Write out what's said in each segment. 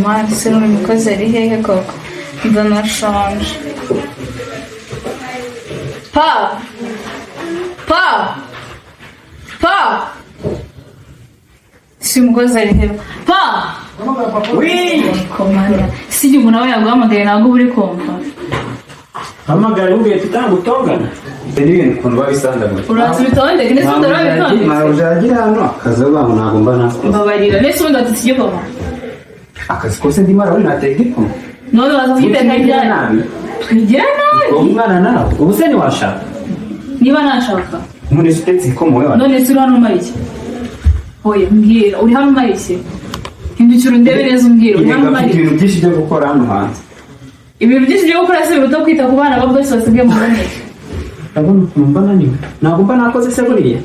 mani se uri mukozi ari hehe koko ndanashonje pa si umukozi ari hehe pa komanda si igihe umuntu aba yaguhamagaye ntabwo uri kumva hamagara ubwiye tutangutongana ibintu ukuntu babisandagura uraza ubitondeke ndetse utarabitondeke Mabuja yagira hano akazi abantu ntabwo mba nakora mbabarira ndetse ubundi watutse igikoma akazi kose ndimo arabona nateye igikoma none uraza kugiteka ryari twigira nabi umwana nawe ubu se ntiwashaka niba nashaka umuntu ese utetse igikoma wowe none se uri hano umara iki oya mbwira uri hano umara iki hindukira undebe neza umbwira uri hano umara iki ibintu byinshi byo gukora hano hanze ibintu byinshi byo gukora si biruta kwita ku bana ba bose basigaye mu boneka ndabona ukuntu mba naniwe ntabwo mba nakoze se buriya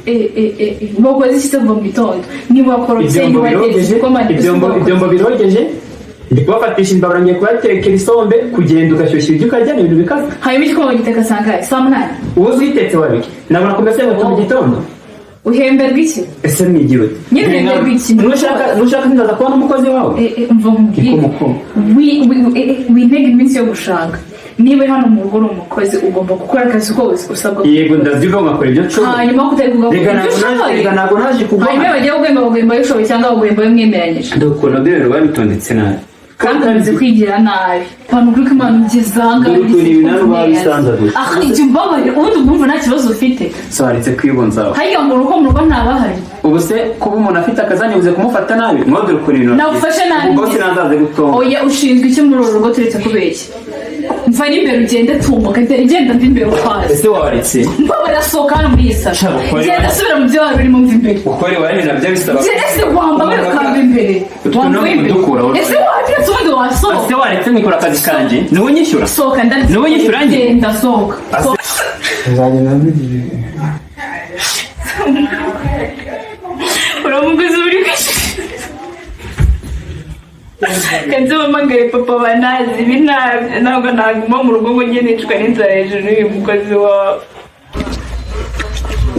wakoze iki se kuva mu gitondo niba wakorotse niba watetse igikoma ibyombo birogeje ndi kubafatisha imbabura ngiye kubatekera isombe kugenda ugashyushya ibyo ukarya ni ibintu bikaze hanyuma igikoma giteka sangahe saa munani uwo uyitetse wabiki nabona ku mbese ngo mu gitondo uhemberwa iki ese mwigiwe nyine uhemberwa iki nushaka nzaza kubona umukozi wawe mva nkubwire wintega iminsi yo gushaka niba hano mu rugo uri umukozi ugomba gukora akazi kose usabwa yego ndaziva ngakora ibyo nshoboye hanyuma kutari kugaruka reka ntabwo naje kugwa hanyuma bagiye guhemba bishoboye cyangwa guhemba bimwemeranyije ndakubona rero babitondetse nabi kandi urabizi kwigira nabi abantu kuri ko imana ugeze aha ngaha dore ukuntu ibintu babisandaguye aha ibyo mbabarira ubundi ubwumva nta kibazo ufite sobanutse kwibonzaho hariya mu rugo ntabahari ubu se kuba umuntu afite akazi anyabuze kumufata nabi mwadore ukuntu ibintu nagufashe nabi ubwo sinazaze gutonga oya ushinzwe iki muri uru rugo turetse kubeshya mva n'imbere ugende tumuka igenda mva imbere ukwazi ese waretse mbabarira sohoka hano muri iyi salo genda subira mu byo wari urimo mva imbere ukore wari nabyo bisaba genda se wambaye ukava imbere wambaye imbere ese wabyetse ubundi wasohoka ese waretse nikora akazi kanjye niwe unyishyura sohoka ndanditse niwe unyishyura njye genda sohoka uzagenda nzigiye uramuguzi uri kwishyura kanzi wamagaye papa banazi ibi ntabwo naguma mu rugo ngo njye nicwa n'inzara hejuru y'uyu mukozi wawe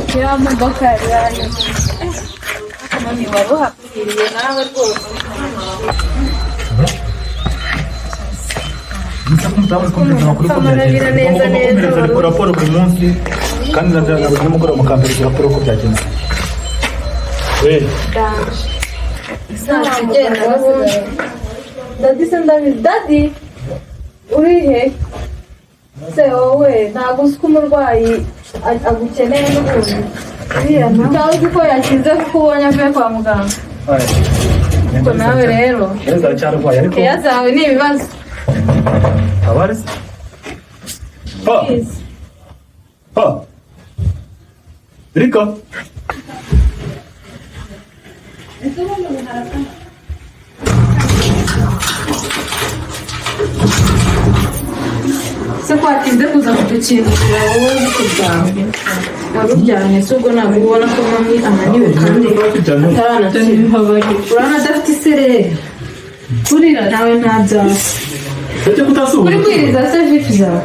iriya modoka yanjye none wari uhapfiriye nawe rwose Murabira neza neza raporo buri munsi kandi nabwo mukora mukambira raporo ko byagenze Daddy uri he se wowe ntabwo uzi ko umurwayi agukeneye n'ubundi cyangwa uzi ko yakize kuko ubonye avuye kwa muganga ariko nawe rero keya zawe ni ibibazo abarisi Rika se kwatinze kuza kudukingurira wowe uri kuryamye wari uryamye se ubwo ntabwo ubona ko mami ananiwe kandi ataranakira urabona adafite isereri kurira nawe nta byasa uri kwiriza se vipi zawe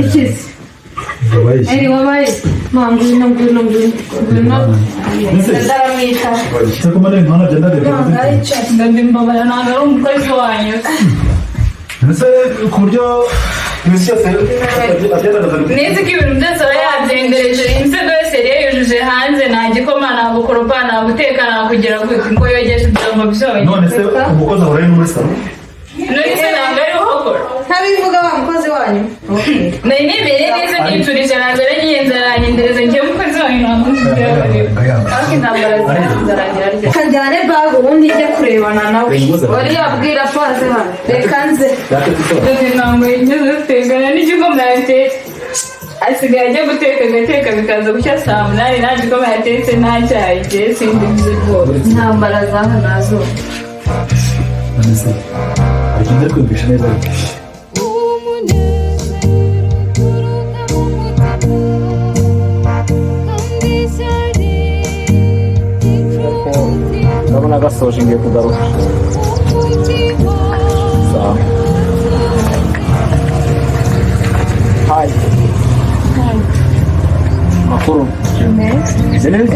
ikizi eri wabaye ngwino ndaramwita ndabimbabara ntabwo ari umukozi wanyu ese ku buryo iminsi yose nizi ko ibintu byose aba yabyengereje imisego yose yari yayujuje hanze nta gikoma nta gukoropa nta guteka nta kugira ngo yogeshe ibyombo byonyine none se umukozi ahora ari muri salo none se ntabwo ari uhakora ntabivuga wa mukozi wanyu nari nibereye neza niturije naza nyiyenza aranyendereza ngiye umukozi wanyu ntabwo ariko intambara zirarangira rye kajyane bago ubundi ijye kurebana nawe wari yabwira paze hano reka nze dore ntabwo yigeze zitekana n'igikoma yatetse asigaye ajya guteka agateka bikaza gushya saa munani nta gikoma yatetse nta cyayi igihe sindi nzi rwose intambara zaha nazo agenda kwiyumvisha neza ndabona gasoje ngiye kugaruka sawa hayi makuru meze neza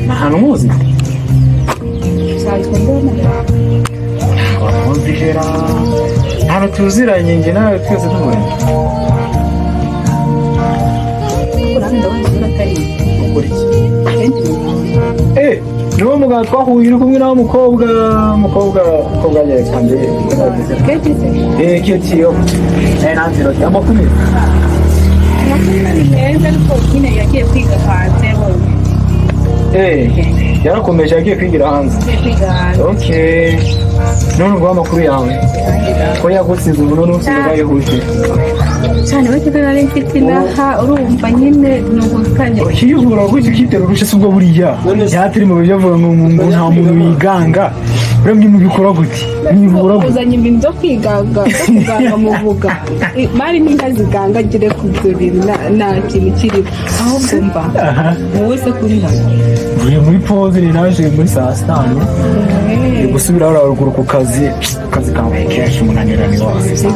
nta hantu muzi nsanzwe Wamuzihera hano tuziranye njye nawe twese tubona niwo mugabo twahuye uri kumwe nawe umukobwa agiye kambere Keti yo nanziro amakumi meza ariko nyine yagiye kwiga hanze yarakomeje yagiye kwigira hanze okay none ngo amakuru yawe ko yagusize ubu none usigaye yihuje cyane bakira nari mfite naha urumva nyine n'ubukanye ukiyuvura gutyo ukitera urusha subwo buriya yatiri mu byo avuga ngo nta muntu yiganga uremye mu bikora gute nibura uzanye ibintu byo kwiganga muvuga mari n'inka ziganga gire kugurira nta kintu kiri ahubwo mba wowe se kuri hano uyu muri pause ni naje muri saa 5 gusubira aho ruguru ku kazi kawe kenshi umunanirani wose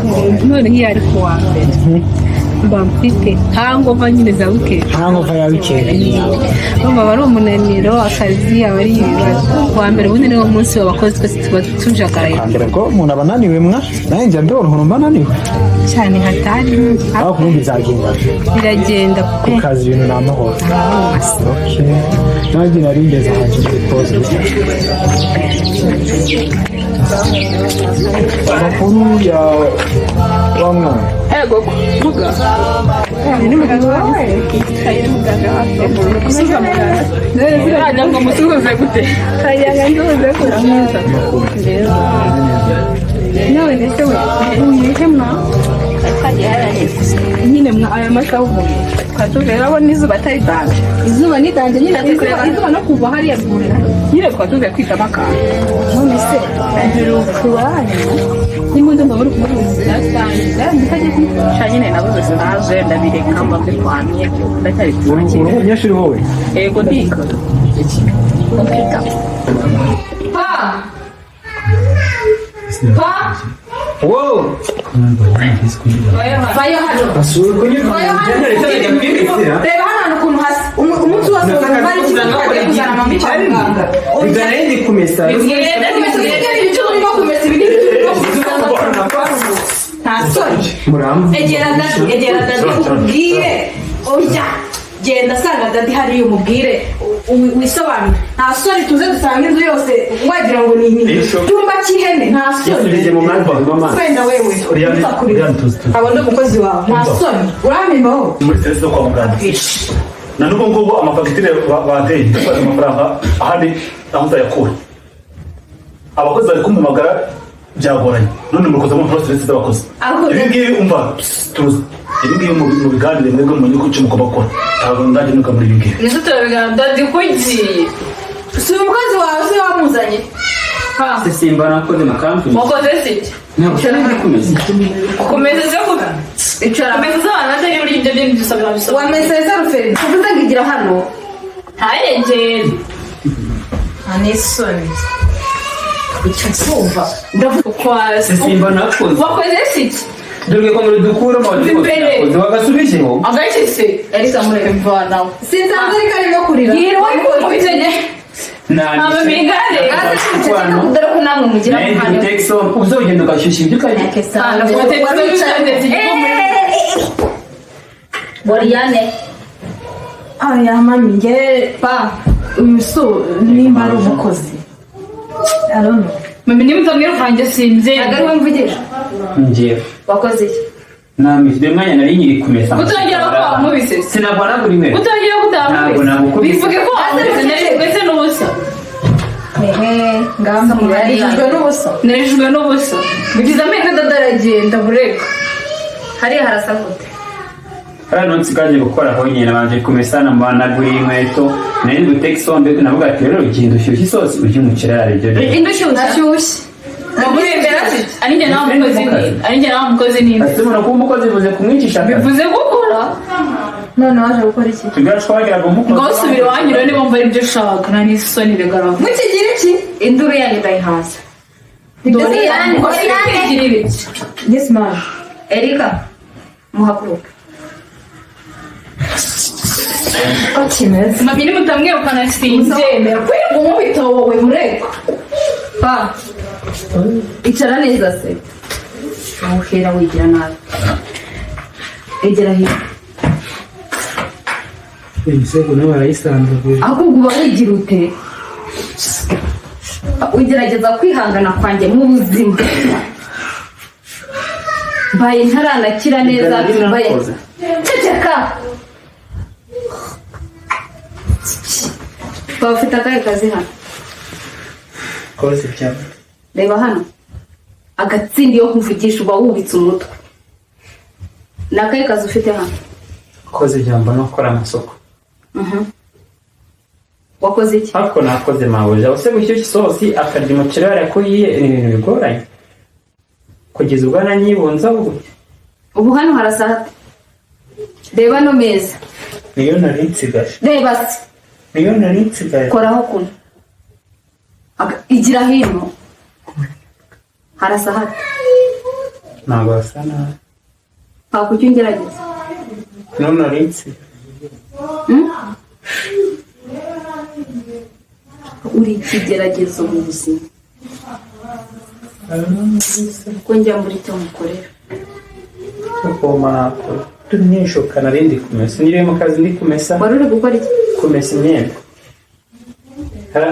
none nk'iyari ku wa mbere mba mfite hangova nyine za weekend hangova ya weekend mba bari umunaniro akazi aba ari ibibazo kuwa mbere ubundi niwo munsi w'abakozi twese tuba tujagaye mbere ko umuntu abananiwe mwa nawe njya mbere umuntu mbananiwe cyane hatari aho kumva bizagenda biragenda ku kazi ibintu ni amahoro nanjye nari ngeze ahantu muri pause amakuru ya wa mwana ego kuvuga ni muganga wawe ari muganga wawe kusuza muganga none ngo musuze gute kayanga nduze kurameza rero none se we uyihe mwa nyine mwa aya masaha uvuye twatubwira abo n'izuba atari danje izuba ni danje nyine izuba no kuva hariya rwurira nyine twatubwira kwita makanga none se kuwanya nimundo mbabura kumubuzira cyane ndikaje kwisha nyine nabuze sinaje ndabireka mbambe kwamye ndacyari kurakira umunyeshuri wowe ego ndika kompita pa wow vayo hano asura reba hano ukuntu hasi umunsi wose bari kuzana mama kwa muganga bigana ndi kumesa egera dadi ubwire oya genda sanga dadi hariya umubwire wisobanure nta soni tuze dusanga inzu yose wagira ngo ni icyumba cy'ihene nta soni wenda wewe abo ni umukozi wawe nta soni urampimaho muri serivisi zo kwa muganga na n'ubwo ngubwo amafagitire bateye dufata amafaranga ahandi aho uzayakura abakozi bari kumumagara byagoranye none mukoze mu serivisi z'abakozi ibi ngibi umva tuzi ibi ngibi mu biganire mwebwe mumenye ko icyo mugomba gukora ntabwo ndajya nuka muri ibi ngibi nizo turabigana dadi ko ugiye si umukozi wawe si wamuzanye simba nakoze na kampani wakoze siki kumeza zo kuga icara kumeza z'abantu batari muri ibyo bintu dusabira bisaba wameseza ruferi kuvuze ngo igira hano ntayegere anesoni icyo cyumva ndavuga ukwasi simba nakoze wakoze siki dore ko muri dukura mu bakozi bagasubijeho agahise ariko amuremvanaho sinsanze ariko arimo kurira yiriwe kumubitege amamigare dore ko namwe mugira amahane uzogenda ugashyushya ibyo ukarya boriyane aya mami nge pa uyu so nimba ari umukozi arono mami niba utamwirukange sinzi ntabwo ariwe mvugisha ngiye wakoze iki namifite mwanya nari nyiri kumesa utongera ko wamubise sinabona buri mwe utongera ko utamubise bivuge ko wamubise narishwe n'ubusa ngamba narishwe n'ubusa narishwe n'ubusa bigize ameka dadaragenda bureka hariya harasa gute hano nsigaje gukora aho nyine nabanje kumesa namanagura inkweto nari guteka isombe navuga ati rero ugenda ushyushye isosi urya umuceri aribyo indushyushye ndashyushye namurembera ati arinjye nawe umukozi n'indi asimura kuba umukozi bivuze kumwicisha bivuze gukora none waje gukora iki tugashwagiraga umukozi ngo usubire iwanyu rero niba mva ibyo ushaka nta n'isoni bigaragara mukigira iki induru yanyu ndayihaza dore yanyu kwigirira iki this man Erika muhaguruka mabyi nimutamwirukana sinzemera kwirirwa umubita wowe mureka Pa, icara neza se. Uhera wigira nabi. Egera hino. Imisego nawe arayisanzuye. Ahubwo uba wigira ute? Ugerageza kwihangana kwanjye mu buzima. Mbaye ntaranakira neza, mbaye. Ceceka. Ufite akahe kazi hano? Koze cyane. Reba hano. Agatsindi yo kumvugisha uba wubitse umutwe. Nakahe kazi ufite hano? Koze ijambo no gukora amasoko. Wakoze iki? Ariko nakoze Mabuja. Use gushyushya isosi akarya umuceri warakuyiye ibintu bigoranye. Kugeza ubwo nanyibunza ubu. Ubu hano harasahate. Reba no meza. Niyo nari nsigaje. Reba se. Niyo nari nsigaje. Koraho kuno. Igira hino. Harasahate. Ntabwo hasa nabi. Kuki ungerageza? Niyo nari nsigaje. Uri ikigeragezo mu buzima. Ko njya muri cyo mukorera. Nakora. Tunyishuka narindi kumesa. Niriye mu kazi ndi kumesa. Wari uri gukora iki? Kumesa imyenda.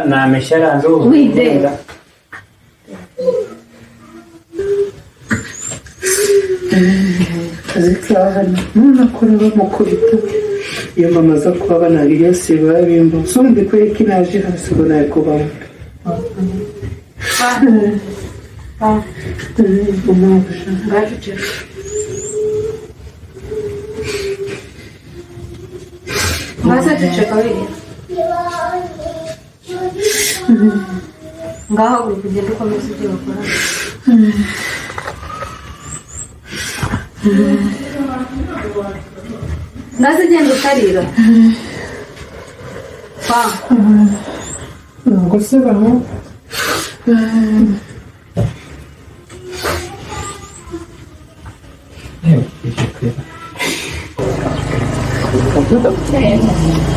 Namesha ranzo. Wide. Kazi kahana. Nakora bamukubita. Iyo bamaze kuba banariye se babimba. Sonde kwe kinaje hasi ngo naye kubaho. Masa ceceka wewe. Ngaho kugenda ukomeza ibyo bakora. Ngaze genda utarira. Pa. Ngose baho.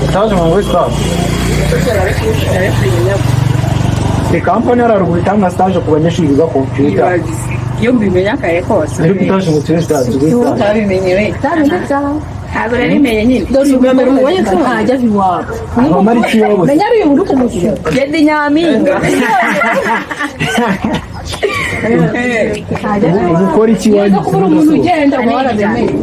Stage mu Western. Ni kampani yararuguru itanga stage ku banyeshuri biga computer. Iyo mbimenya kare kose. Ari gutasha mu turi stage. Utabimenyewe. Ntabwo narimenye nyine. Dore ubwambere ubonye ko ntajya iwabo. Amara ikiwabo. Menya ari umuntu kumushya. Meddy nyampinga. Gukora iki wanyu? Kuba umuntu ugenda ngo warabimenye.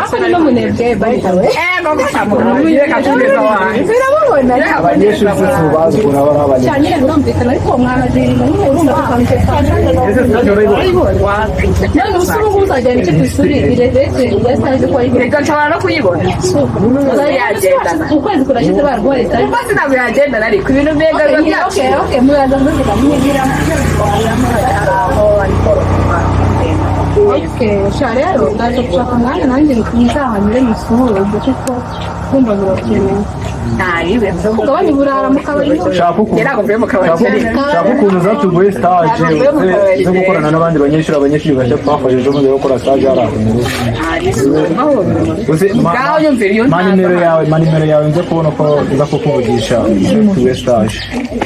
Ako ni n'umunebwe by the way. Gogo samura. Reka tugeza wawe. Birababona. Abanyeshuri bose bazura barabanye. Cyane birumvikana ariko mwana zirimo n'urumva kwandika. Ese stage urayibona? None usuru uzajya nicyo kwisuri direct yasaje ko ari. Reka nshobora no kuyibona. Yagendana. Ukwezi kurashize barwaye cyane. Basi ntabwo yagendana ariko ibintu mbega byacu. Okay, muraza mvuga mwigira. Okay, rero ndaje gushaka umwanya nanjye nzahanyure musuhure kuko kumva birakeneye. Ntaribe. Ugabanye burara mu kabari. Shaka ukuntu. Yari avuye mu kabari. Shaka ukuntu zatuguye stage zo gukorana n'abandi banyeshuri bashya twafashije mu gukora stage haraho. Ngaho nyumvira iyo manimero yawe nze kubona ko nza kukuvugisha tuguye stage.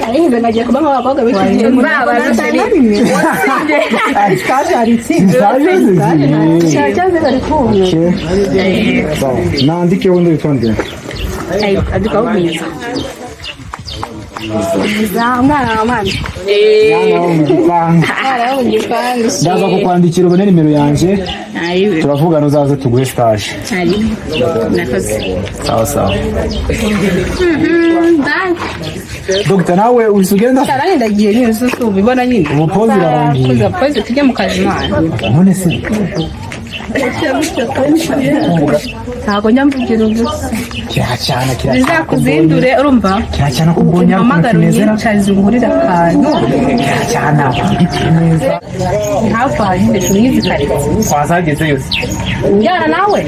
Ariko nagiye kuba nk'abakobwa b'iki muri aba batari. stage ari cyaje bari kumwe. Nandike wundi bitonde. Andika ubwiza. Mwana wa mwana. Ndaza kukwandikira ubone nimero yanjye turavugana uzaze tuguhe stage. Sawa. Dr. nawe usugenda? Cyaranye ndagiye nyine susu ubibona nyine. Umupozi irarangiye. Kuza pozi tujye mu kazi mwana. None se ntabwo nyamvugira ubusa kiracyana bizakuzindure urumva kiracyana kubonye amagara unyicaze ungurira akantu kiracyana igiti neza hafi aho nyine tuyizi karetse twazageze yose njyana nawe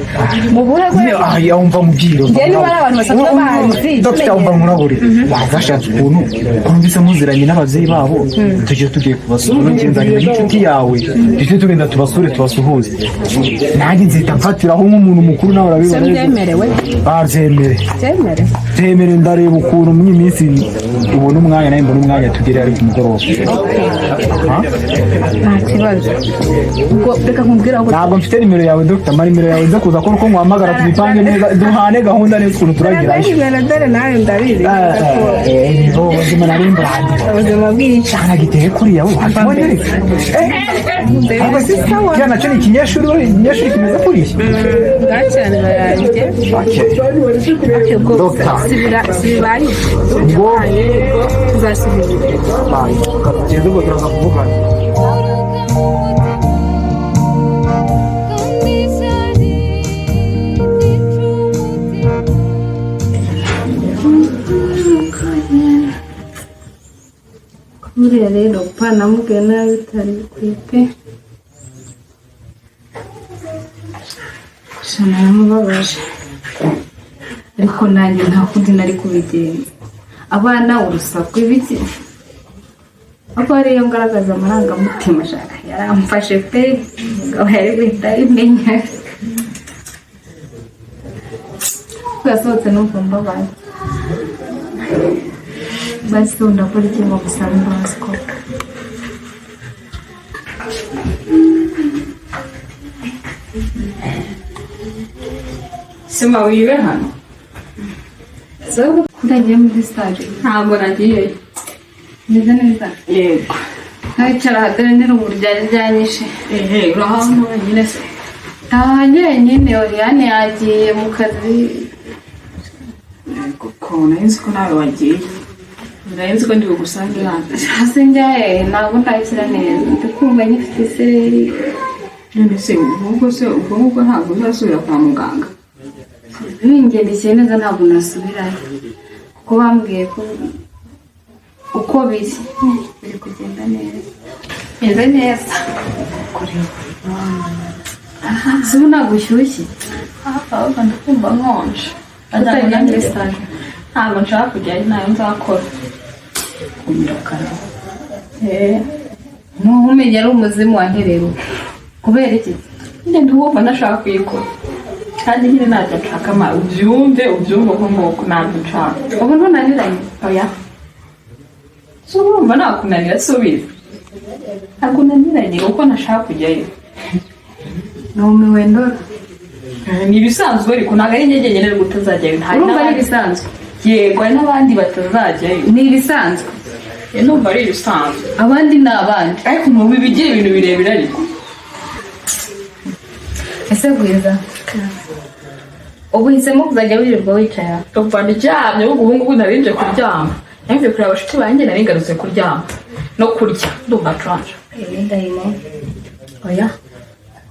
mu buhe rwego yumva mubwiro njye niba ari abantu basanzwe bazi dr umva murabure wazashatse ukuntu twumvise muziranye n'ababyeyi babo tugiye kubasura ngenzanye n'inshuti yawe tujye tugenda tubasure tubasuhuze nanjye nzita mfatiraho nk'umuntu mukuru nawe urabibona byemerewe byemere ndareba ukuntu mu minsi ubona umwanya nawe mbona umwanya tugere ari ku mugoroba nta kibazo ubwo reka nkubwira ngo ntabwo mfite nimero yawe Dr. mari nimero yawe zo kuza ko uko nguhamagara tubipange neza duhane gahunda neza ukuntu turagira dore nawe ndabizi ubuzima nari mbrandi ubuzima bw'iki cyane giteye kuriya we wabonye kya nacyo ni ikinyeshuri kimeze kuriya bwacyane baranjye Dr. sibibaye ubwo tuzasubira tugeze ubwo turaza kuvugana buriya rero upana mubwiye nabi bitari bikwiye gusa naramubabaje ariko nanjye nta kundi nari kubigenza abana urusaku ibiki ahubwo hariyo ngaragaza amarangamutima ashaka yaramfashe pe umugabo yari guhita abimenya yasohotse numva mbabaye basi ndakora iki ngo gusaba imbabazi koko sima wiwe hano so ndagiye muri stage ntabwo nagiyeyo neza neza yego nkicara hadore n'irungu ryari ryanyishe urahabona wenyine se ntaha njyenyine Oriane yagiye mu kazi kuko nari ko nawe wagiye nari ko ndi bugusange hano hasi njyaye ntabwo ndakira neza ndi kumva nyifite isereri none se ubwo ngubwo ntabwo uzasubira kwa muganga bingendekeye neza ntabwo nasubirayo kuko bambwiye ko uko biri kugenda neza meze neza si ubu ntabwo ushyushye ahubwo ndakumva nkonje utagiye muri stage ntabwo nshaka kujyayo nayo nzakora kumurokana ntumenye ari umuzimu wanterewe kubera iki njye ntiwumva ndashaka kuyikora kandi nyine ntabwo nshaka ubyumve uko nguko ntabwo nshaka ubu ntunaniranye oya si urumva nakunanira si ubizi ntabwo unaniranye kuko nashaka kujyayo numiwe ndora ni ibisanzwe ariko ntabwo ari njye nyine rero utazajyayo urumva ari ibisanzwe yego hari n'abandi batazajyayo ni ibisanzwe numva ari ibisanzwe abandi ni abandi ariko ntubi bigira ibintu birebire ariko ese bwiza ubu uhisemo kuzajya wirirwa wicaye uva ndyamye ubu ngubu narinje kuryama narinje kureba abashuti banjye nari ngarutse kuryama no kurya ndumva nshonje ndahimo oya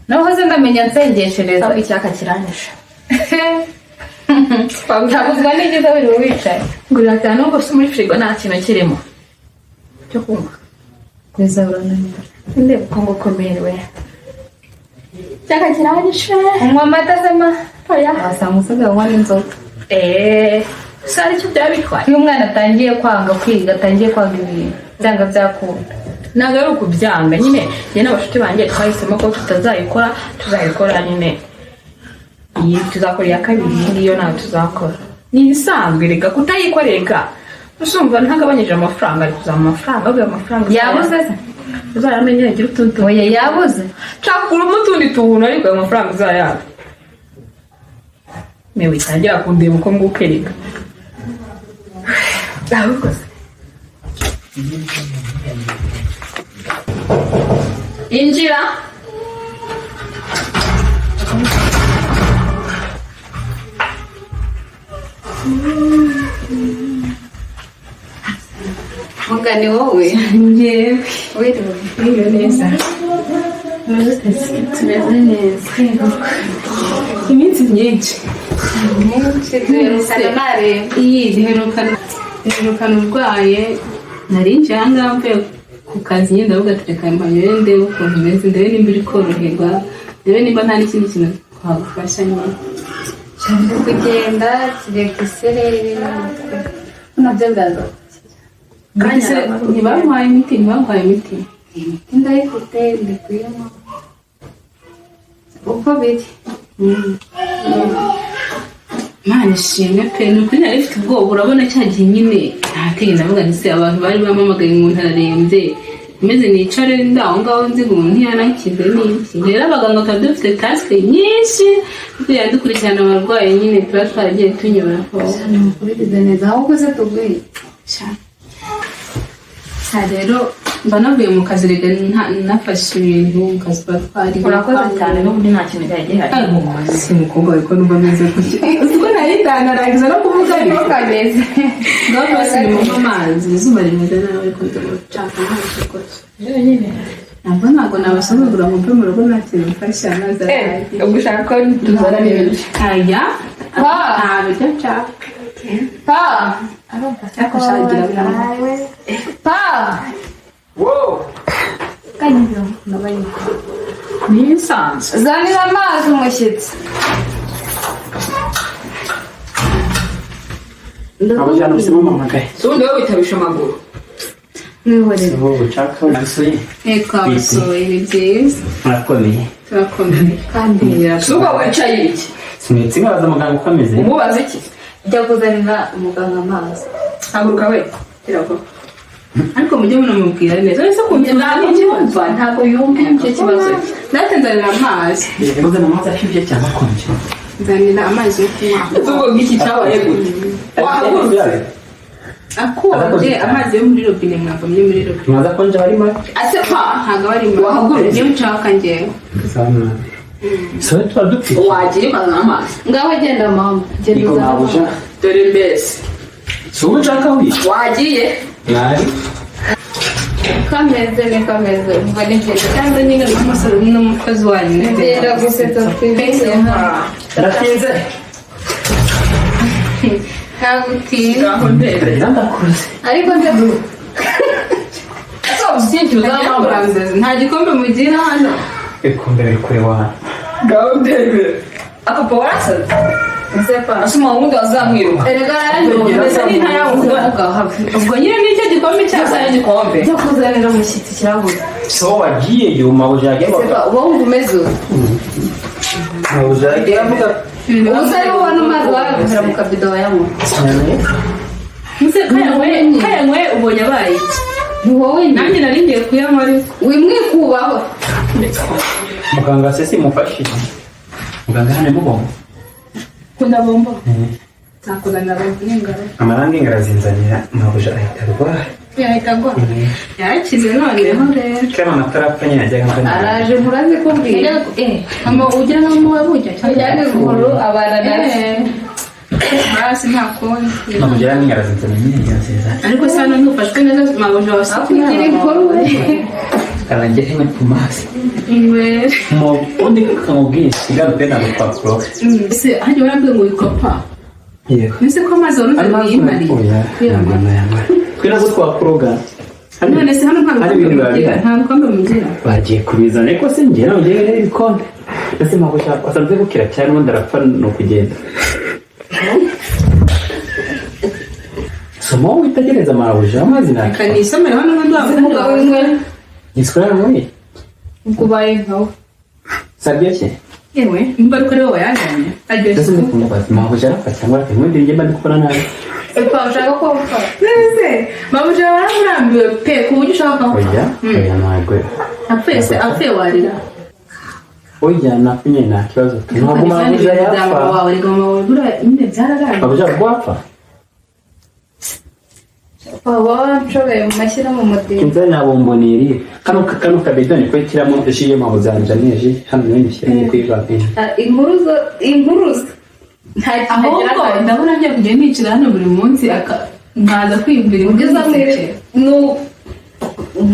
nahoze ndamenya nsengeshereza icyaka kiranyishe ntabuzwa n'igeze wirirwa wicaye ngurira cyane nubwo se muri firigo nta kintu kirimo cyo kunywa bwiza urananira ndeba uko ngo ukomerewe icyaka kiranyishe unywa amata zema oya wasanga usigaye unywa n'inzoga se hari icyo byaba bitwaye iyo umwana atangiye kwanga kwiga atangiye kwanga ibintu byanga byakunda ntabwo ari ukubyanga nyine njye n'abashuti banjye twahisemo ko tuzayikora nyine iyi tuzakora iya kabiri iyi ngiyo ntabwo tuzakora ni ibisanzwe reka kutayikoreka usumva ntagabanyije amafaranga ari kuzama amafaranga avuye amafaranga yabuze se uzayamenye yagira utundi tuntu oya yabuze nshaka kuguramo utundi tuntu ariko ayo mafaranga uzayaba mewe itangira kundeba uko nguko ereka yabikoze injira mugani wowe njyewe wiriwe neza tumeze neza iminsi myinshi duherukana nareba iyi duherukana urwaye nari nje ahangaha mvuye ku kazi nyine ndavuga ati reka mpanyure ndebe ukuntu umeze ndebe nimba uri koroherwa ndebe nimba nta n'ikindi kintu twagufasha nyine cyane kugenda kireka isereri n'umutwe nabyo bwaza ntibamuhaye imiti imiti ndayifite ndi kuyanywa uko biri Mana ishimwe pe nuko nari mfite ubwoba urabona cyagiye nyine ntatinye ndavuga nti se abantu bari bamamagaye umuntu ararembye meze nicare ndaho ngaho nzi ngo ntiyanakize n'iki rero abaganga bakaba dufite tasike nyinshi kugira dukurikirana abarwayi nyine tuba twaragiye tunyuraho nukurikize neza aho ukoze tubwiye rero mba navuye mu kazi rega nafashe ibintu mu kazi tuba twari urakoze cyane n'ubundi nta kintu cyari gihari si umukobwa ariko numva ameze gutya uziko naritana narangiza no kuvuga niba kameze ngaho bose ni mu amazi izuba rimeze nawe ariko ndashaka nta gikoze ntabwo nabasomagura ngo mve mu rugo nta kintu mfasha amazi arahagije ubwo ushaka ko tuzana n'ibintu aya nta biryo nshaka cyakoshagira biramuha ni insanzwe zanira amazi umushyitsi Abujana ubuzima mamagaye. ubundi wowe witabisha amaguru mwihorere Ubu chaka nasuye. twabusohoye ni byiza Murakomeye. turakomeye kandi suba wicaye iki Sinitse ngabaza muganga uko ameze. umubaza iki jya kuzanira umuganga amazi haguruka we kirako ariko mujye munamubwira neza ese kumva ntabwo yumva icyo kibazo date nzanira amazi Yego na amazi ashyushye cyane akonje. nzanira amazi yo kunywa tuvuga iki cyabaye gute wahagurutse akonje amazi yo muri robine mwavomye muri robine Maza konje bari make. ase pa ntabwo bari Wahagurutse? niyo nshaka njyewe Sana. So twadupfike. wagiye ukazana amazi ngaho genda mama genda Iko uzane Mabuja. amazi dore mbese So ushaka wi. wagiye Nari. kameze ni kameze umva ni byiza kandi nyine n'umusore n'umukozi wanyu genda gusetsa twibeshye Ndatinze. ntabwo utinya ngaho mbere Ndakuze. ariko nze uzinjye uzana amazi nta gikombe mugira hano Ikumbere kure wa. ngaho mbere akapa warasaze nsepa asuma wundi wazamwiruka erega yarangiye mbese ni ntayavuga ubwo nyine nicyo gikombe cyasa n'igikombe jya kuzanira umushyitsi kirahure So wagiye yo Mabuja yagiye sepa uba wumva umeze ute Mabuja yagiye avuga. ubusa ariwo ubona amazi wayagushyira mu kabido wayanywa Muse kayanywe ubonye abaye iki ni wowe nanjye nari ngiye kuyanywa ariko wimwikubaho Muganga sesi mufashije. Muganga hane mubongo. kunda bombo nakuzanira abavungara Amarangi ngarazinzanira Mabuja ahita arwara. yahita agwa yarakize noneho rero Kama matarapfa nyine ajya ngana. araje murazi kubwira ama ugira nka mu wabuja cyane inkuru abana nawe hasi nta kundi Mabuja ni ngarazinzanira nyine nziza. ariko sana ntufashwe neza mabuja kugira inkuru Karangiye hene kumasi. iwe Mo undi kamubwiye sigara pena gupapuro. ese hajya warambwiye ngo wikopa Yego. ese ko amazi waruze yimari Twira ko twakuroga. none se hano nta Hari bikombe ibintu mugira babira. nta bikombe mugira Bagiye kubizana ariko se njye nawe njyewe rero ibikombe. Ese Mabuja asanzwe gukira cyane ubundi arapfa no kugenda. Somo witegereza Mabuja amazi naka. kanisomera hano n'undi umugabo w'ingwe Niswara muri. ubwo ubaye nkawe Sabye cye. yewe imbaruka rero wayazanye Ese aryoshye kumbaza Mabuja arapfa cyangwa ati mwende njye mba gukora nabi. sepa ushaka ko upfa nese mabuja waramurambiwe pe ku buryo ushaka ko Oya, oya ntabwo. apfuye se apfuye warira Oya nakunye nta kibazo. Ntabwo Mabuja yapfa. wawe rega wawe buriya nyine byararangiye Mabuja rwapfa. waba wanshoboye mu mashyi no mu mudiho Kinza nabomboneri. Kano kabedo niko kiramo ishiye Mabuja neje hano n'indi shyira kwiga. inkuruza nta ahubwo ndabona agiye kujya nicara hano buri munsi nkaza kwiyumvira ugeze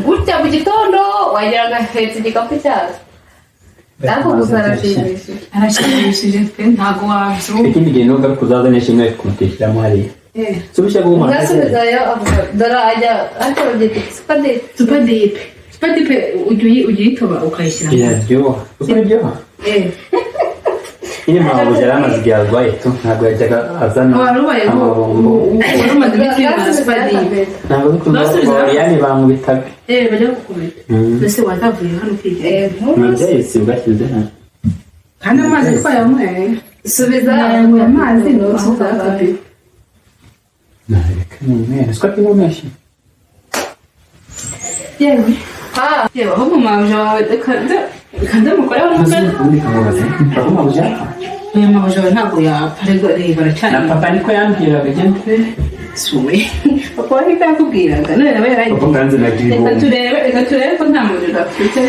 gutya mu gitondo wagira ngo ahetse igikapu cyazo ariko gusa arashimishije arashimishije pe ntabwo wabyumva Ikindi gihe nubwo kuzaza nishimwe kumutekiramo hariya. Subisha guma. ugasubizayo avuga dore ajya acyogete supadipe supadipe ujya uyitoba ukayishyira Iraryoha. Uraryoha. Nyine Mabuja yaramaze igihe arwaye tu ntabwo yajyaga azana wari ubayeho amabombo. wari umaze iminsi wibara supadipe Ntabwo dukunda yani bamubitaga. bajya kukubita mbese watavuye hano kwiga Mubyeyi si bwashyize hano. kandi amazi ko yanyweye subiza yanyweye amazi n'usubiza akabido nareka n'umwere siko ati n'umweshi yewe yewe ahubwo mabuja wawe reka ndamukoreho n'umugani ubundi kamubaze aho mabuja oya mabuja wawe ntabwo yapfa reba aracyari na papa niko yambwiraga gente suwe papa wari yakubwiraga none nawe yaragiye papa nganze nagiye reka turebe ko nta muriro afite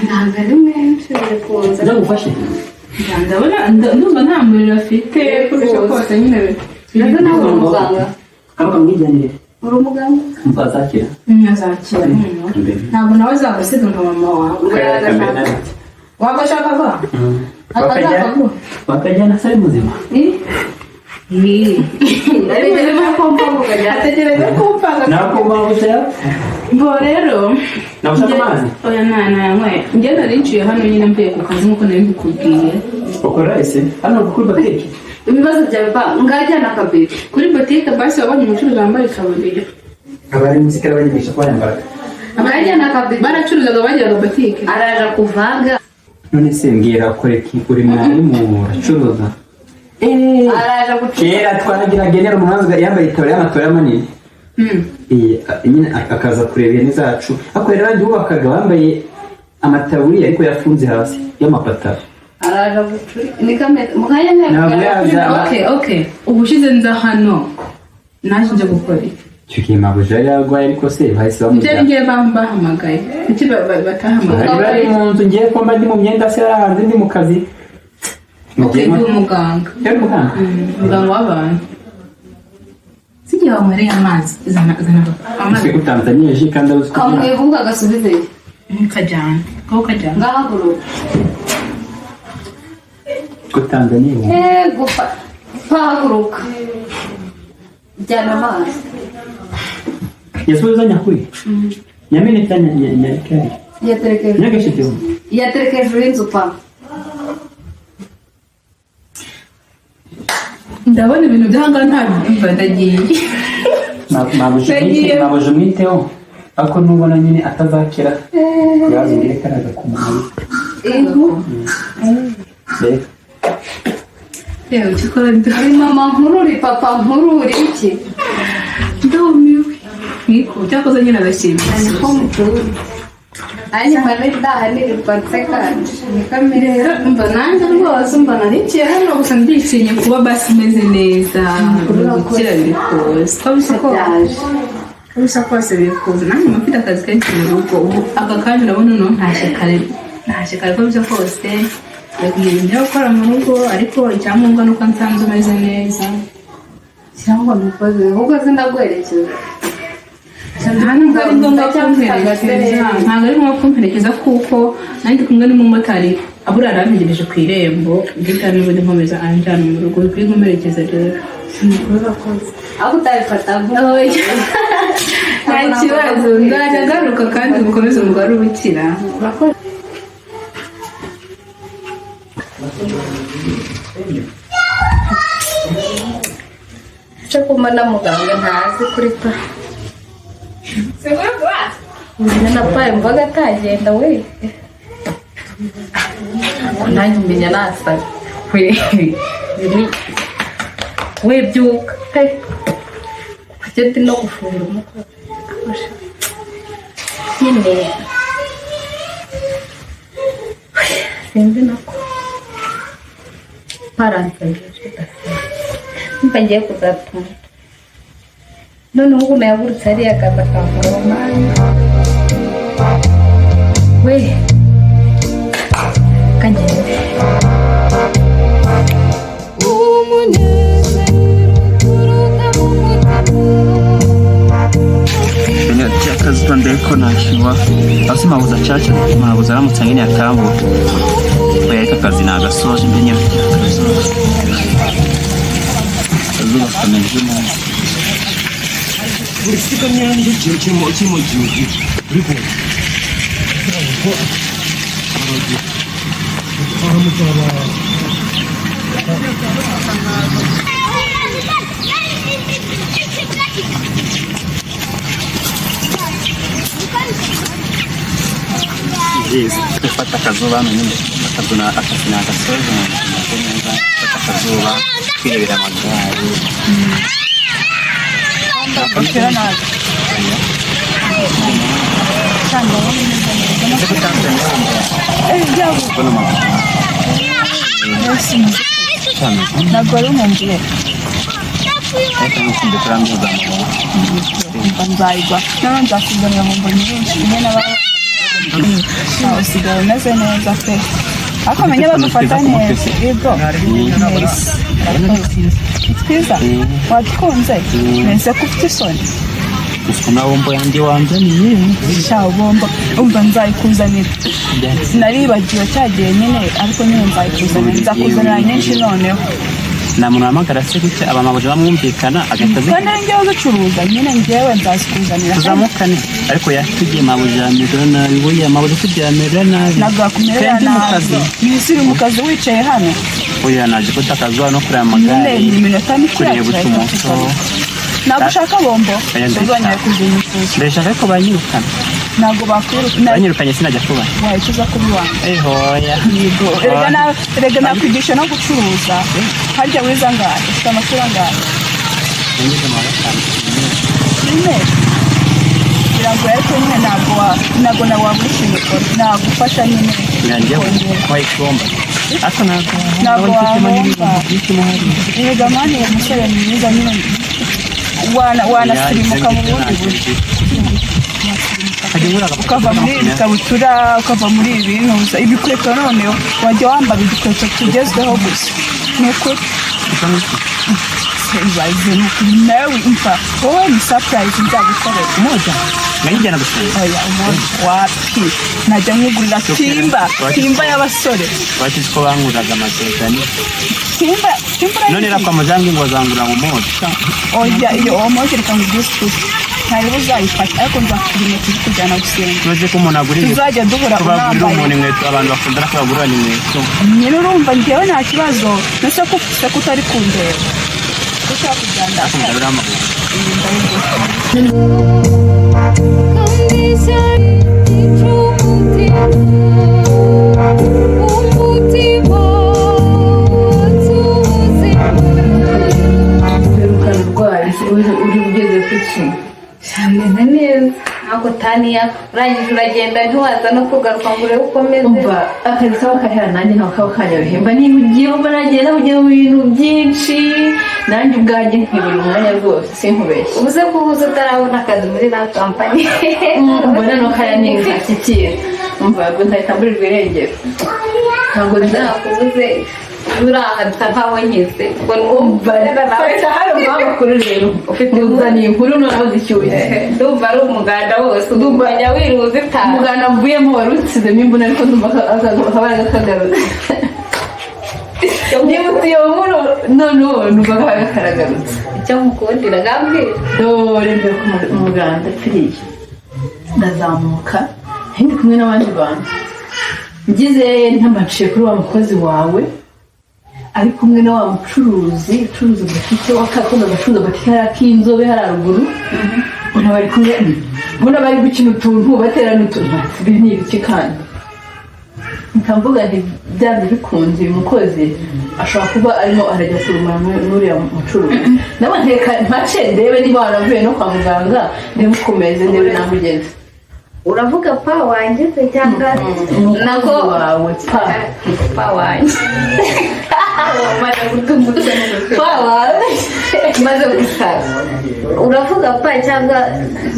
ntabwo ari menshi biri kuza ndagufashe ndabona ndumva nta muriro afite kurusha kose nyine nabwo nawe uri umuganga kaba kamwijyanire uri umuganga azakira azakira ntabwo nawe azagusiga nka mama wawe wagashaka va bakajyana sari muzima ategereza kumpanga nako mabuja ngo rero nabushaka amazi oya nanyweye njye nari nciye hano nyine mvuye ku kazi nk'uko nari mbikubwiye ukora ese hano kuri botike ibibazo byawe ba ngajyana akabido kuri botike basi wabonye umucuruzi wambaye ikaburiyo abari muzika bayigisha ko yambara ngajyana akabido baracuruzaga bagiraga botike araja kuvaga none se mbwira koreki uri mwarimu uracuruza araja gucuruza kera twaragira genera umuhanzi yambaye itaburiya y'amatora manini nyine akaza kureba ihene zacu ariko rero abandi bubakaga bambaye amataburiya ariko yafunze hasi y'amapataro araja gucuruza ni kamera mukanya ntabwo yaza okay ubushize nza hano naje nje gukora iki icyo gihe mabuja yari yarwaye ariko se bahise bamujyana ngiye bahamagaye kuki batahamagaye bari mu nzu ngiye ko mba ndi mu myenda se hanze ndi mu kazi ndi umuganga yari muganga umuganga w'abantu sigiye wanywereye amazi zana ese ko Tanzania ji kandi abuze ko kamwebunga agasubize kajyana ko kajyana ngahaguruka ko Tanzania yego pahaguruka jyana amazi yasubiza nyakuri nyamene cyane nyarikari nyagashijeho yatereke hejuru y'inzu pa ndabona ibintu by'ahangaha ntabwo ndagiye mabuje umwiteho ariko nubona nyine atazakira yaza ngire karaga ku muntu yewe cyakora uri mama nkururi papa nkururi iki ndumiwe niko cyakoze nyine agashimira ariko mukuru nanjye mbona ndahanirwa nsekanje ni kamere rero mba nanjye rwose mba narikiye hano gusa ndishimye kuba basi imeze neza gukira biri kuza ko bisa byaje bisa kose biri kuza nanjye mba mfite akazi kenshi mu rugo ubu aka kanya urabona no ntashye kare ko bisa kose ibyo gukora mu rugo ariko icyangombwa ni uko nsanze umeze neza cyangwa nukoze ahubwo sindagwerekeza ntabwo ari ngombwa kumperekeza kuko nanjye kumwe n'umumotari abura arantegereje ku irembo ndetse n'ubundi nkomeza anjyana mu rugo kuri nkomerekeza rero aho utabifata nta kibazo nzajya agaruka kandi mukomeze umugore ubukira cyo kuma na muganga ntazi kuri pa napaye mboga atagenda we nanjye umenya nasaga we byuka kujya ndi no gufunga umukozi nyine sinzi nako paransaje mba ngiye kuzatuma noneho ubu nayagurutse hariya akaza akavoma we kagende akazi ndeko nashyirwa hasi mabuza caca mabuza aramutse ngene yatambuka ariko akazi nagasoje mbe nyine azuba kamenje mu Ulisika nyanja chimo juju riko byiza gufata akazuba nyine akazuna akasina agasoza neza akazuba kwirebera amagare bakira nabi cyangwa ntabwo ari umubyeyi nzayigwa noneho nzakuzanira mu mboni nyinshi kumwe n'abandi usigaye umeze neza pe ariko menya bagufata neza yego ni twiza wadukunze nese ko ufite isoni gusa na bombo yanjye wanzaniye shaho bombo umva nzayikuzanira naribagiwe cyagiye nyine ariko nyine nzakuzanira nyinshi noneho nta muntu wahamagara se gutya abamabuja bamwumvikana agahita azi kandi njyewe uzicuruza nyine njyewe nzazikuzanira tuzamukane ariko yatugiye mabuja yamerera nabi buriya mabuja kubyamera nabi ntabwo yakumerera nabi mwisi uri mu kazi wicaye hano buriya naje guta akazuba no kureba amagare kureba utumoto ntabwo ushaka bombo uzongera kuzimutuza ndashaka ko banyirukana ntabwo bakwirukana banyirukanye sinajya kuba wahita uza kuba iwanjye hoya yego erega nakwigisha no gucuruza harya wiza ngahe ufite amakuru angahe ngeze mu gatanu primeri biragoye ariko nyine ntabwo nawe wagushinga ukora nagufasha nyine nanjye wayicomba ariko ntabwo wahomba erega mani uwo musore ni mwiza nyine wanasirimuka mu bundi buryo ukava muri ibi kabutura ukava muri ibi bintu ibikweto noneho wajya wambara udukweto tugezweho gusa ni ukuri ibaze ni ukuri nawe imva wowe ni surprise nzagukorera umoja ngayijyana gusenga oya umoja wapi najya nkugurira timba y'abasore wakizi ko banguraga amasezerano timba none rakwa muzangi ngo bazangura mu moja oya iyo umoja reka nguguswe ntari buzayifata ariko nzakubwira ko kujyana gusenga tuzi ko umuntu agurira tuzajya duhura unambaye umuntu inkweto abantu bakunda ko bagurana inkweto nyine urumva njyewe nta kibazo nese ko ufite ko utari kundeba ushaka kujyana akundabira amaguru uri ugeze ku kintu cyameze neza ntabwo taniya urangije uragenda ntiwaza no kugaruka ngo urebe uko umeze umva akazi kaba kahera nanjye ntabwo kaba kanyorohemba niba ugiye umva nagenda ugiye mu bintu byinshi nanjye ubwanjye nkibura umwanya rwose sinkubeshye ubuze kubuza utarabona akazi muri za kampani mbona no kaya ntigashyikira umva ngo ntahita mburirwa irengero ntabwo nzakubuze uraha dusa nkaho nkize ngo umva fata hari amakuru rero ufite uzaniye inkuru noneho zishyushye ndumva ari umuganda wose ndumva jya wiruza itaha umuganda mvuyemo wari utsizemo imbunda ariko ndumva akabaye kagarutse niba utuye nkuru noneho numva akabaye karagarutse icyo mukundira gambwira dore mbere ku muganda kiriya ndazamuka ndi kumwe n'abandi bantu ngize ntambaciye kuri wa mukozi wawe ari kumwe na wa mucuruzi ucuruza agatike wakakunda agacuruza agatike hariya k'inzobe hariya ruguru ubona bari kumwe ubona bari gukina utuntu baterana utuntu ibi ni ibiki kandi nkamvuga nti byanze bikunze uyu mukozi ashobora kuba arimo arajya kurumana n'uriya mucuruzi nabo nteka mpace ndebe niba waravuye no kwa muganga ndebe uko umeze ndebe namugenzi uravuga pa wanjye se cyangwa nako wawe pa wanjye maze gutumutse pa wawe maze gusaza uravuga pa cyangwa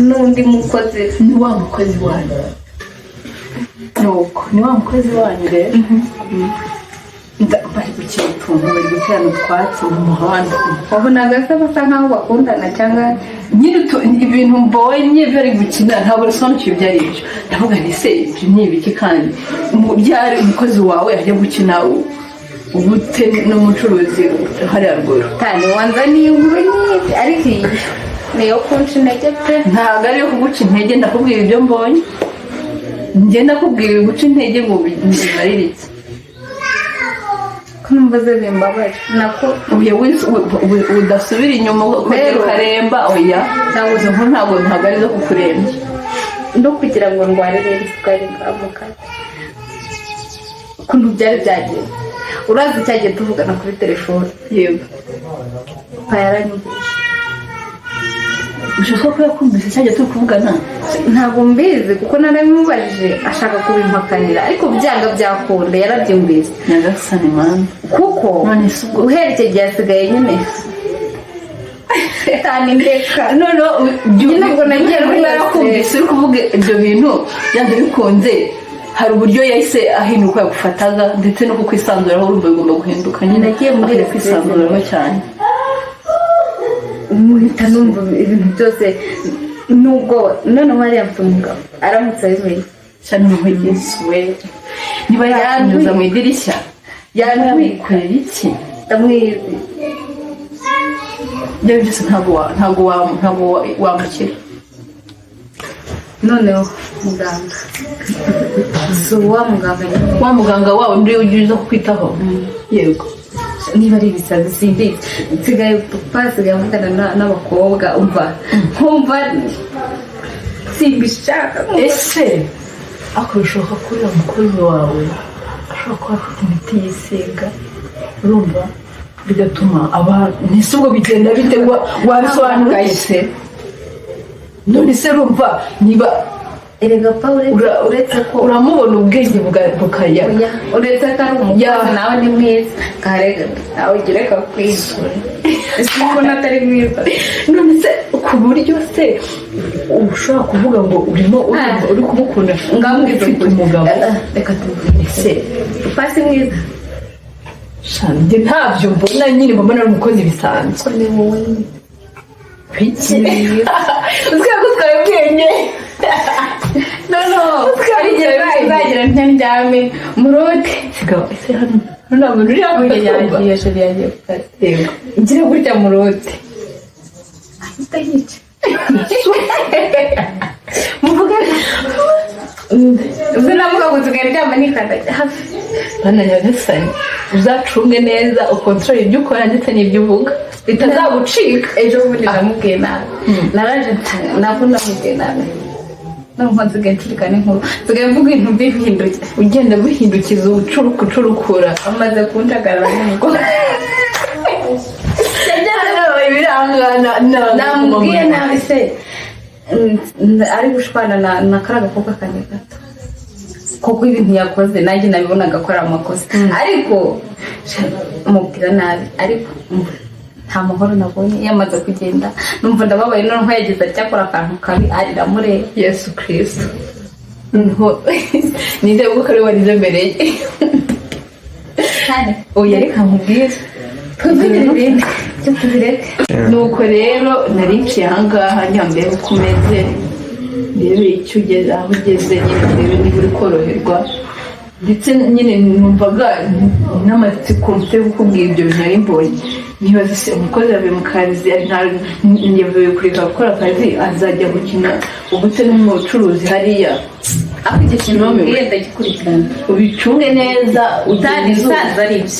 n'undi mukozi ni wa mukozi wanyu nuko ni wa mukozi wanyu rero bari gukina utuntu bari gukina utwatsi mu muhanda wabonaga se basa nkaho bakundana cyangwa nyine ibintu mbonye bari gukina ntabwo bisobanukiwe ibyo ari byo ndavuga nti se ibyo ni ibiki kandi byari umukozi wawe ajya gukina ubute n'umucuruzi hariya ruguru kandi wanza ni inkuru nyinshi ariko iyi niyo kunca intege pe ntabwo ari iyo kuguca intege ndakubwira ibyo mbonye njye ndakubwira guca intege ngo bimarire iki ko numvaze bimbabaje nako udasubira inyuma ukaremba oya ntabwo izo nkuru ntabwo ari zo kukurembya no kugira ngo ndware rero isukari ngamuka ukuntu byari byagiye urazi cyagiye tuvugana kuri telefone yego yaranyumvise ushaka ko yakumvise cyagiye turi kuvugana ntabwo mbizi kuko naramubajije ashaka kubimpakanira ariko byanga byakunda yarabyumvise nyagasani mwana kuko uherekeye igihe asigaye nyine cyane ndeka none nyine ubwo nagiye kumvise uri kuvuga ibyo bintu byanze bikunze hari uburyo yahise ahinduka yagufataga ndetse no kukwisanzuraho urumva bigomba guhinduka nyine nagiye muri kwisanzuraho cyane muhita numva ibintu byose nubwo noneho hariya mfite umugabo aramutse abimenye cyane umuhigisuwe niba yakunyuza mu idirishya yabikorera iki ndamwizi ibyo byose ntabwo wamukira noneho muganga si wa muganga wawe ndi ujya uza kukwitaho yego niba ari ibisazi simbizi nsigaye pasigaye avugana n'abakobwa nkumva simbishaka ese ako bishoboka ko uriya mukozi wawe ashobora kuba afite imiti yisiga urumva bigatuma abantu ntise ubwo bigenda bite wabisobanura ese none se urumva niba erega Paul uretse ko uramubona ubwenge bukaya uretse ko ari umukozi nawe ni mwiza karega nawe ugireka kwisura ese ubona atari mwiza none se ku buryo se ushobora kuvuga ngo uri kumukunda ngambwiza ufite umugabo reka tuvuge se pasi mwiza shanjye ntabyo mbona nyine mbona ari umukozi bisanzwe ni wowe biki twebwe twari ubwenge uzagira ntyamye murude ese hano nta muntu uri hafi yagiye ku kazi ngira gutya murude ahita yica muvugana navuga ngo tugenda ryama nikandagira hafi bana nyagasani uzacunge neza ukontorore ibyo ukora ndetse n'ibyo uvuga bitazagucika ejo bundi namubwiye nabi naraje ntabwo namubwiye nabi nubwo nsigaye nshirika n'inkuru nsigaye mvuga ibintu bihinduke ugenda bihindukiza ucurukura amaze kunjagarara n'umugore namubwiye nabi se ari gushwana na kariya gakobwa kanjye gato kuko ibintu yakoze nanjye nabibonaga ko ari amakosa ariko mubwira nabi ariko nta mahoro nabonye yamaze kugenda numva ndababaye noneho yagize acyakora akantu kabi arira mureba yesu kirisito ninde bwoko ari warize mbere ye cyane oya reka nkubwire tubireke nuko rero nariciye ahangaha nyambere uko umeze rero icyo ugeze aho ugeze nyine rero niba uri koroherwa ndetse nyine numvaga n'amatsiko mfite kukubwira ibyo bintu nari mbonye nibaza se umukozi yavuye mu kazi yavuye kureka gukora akazi azajya gukina ubute n'umucuruzi hariya aho icyo kintu bamubwiye ndagikurikirana ubicunge neza utari bisanzwe ari ibyo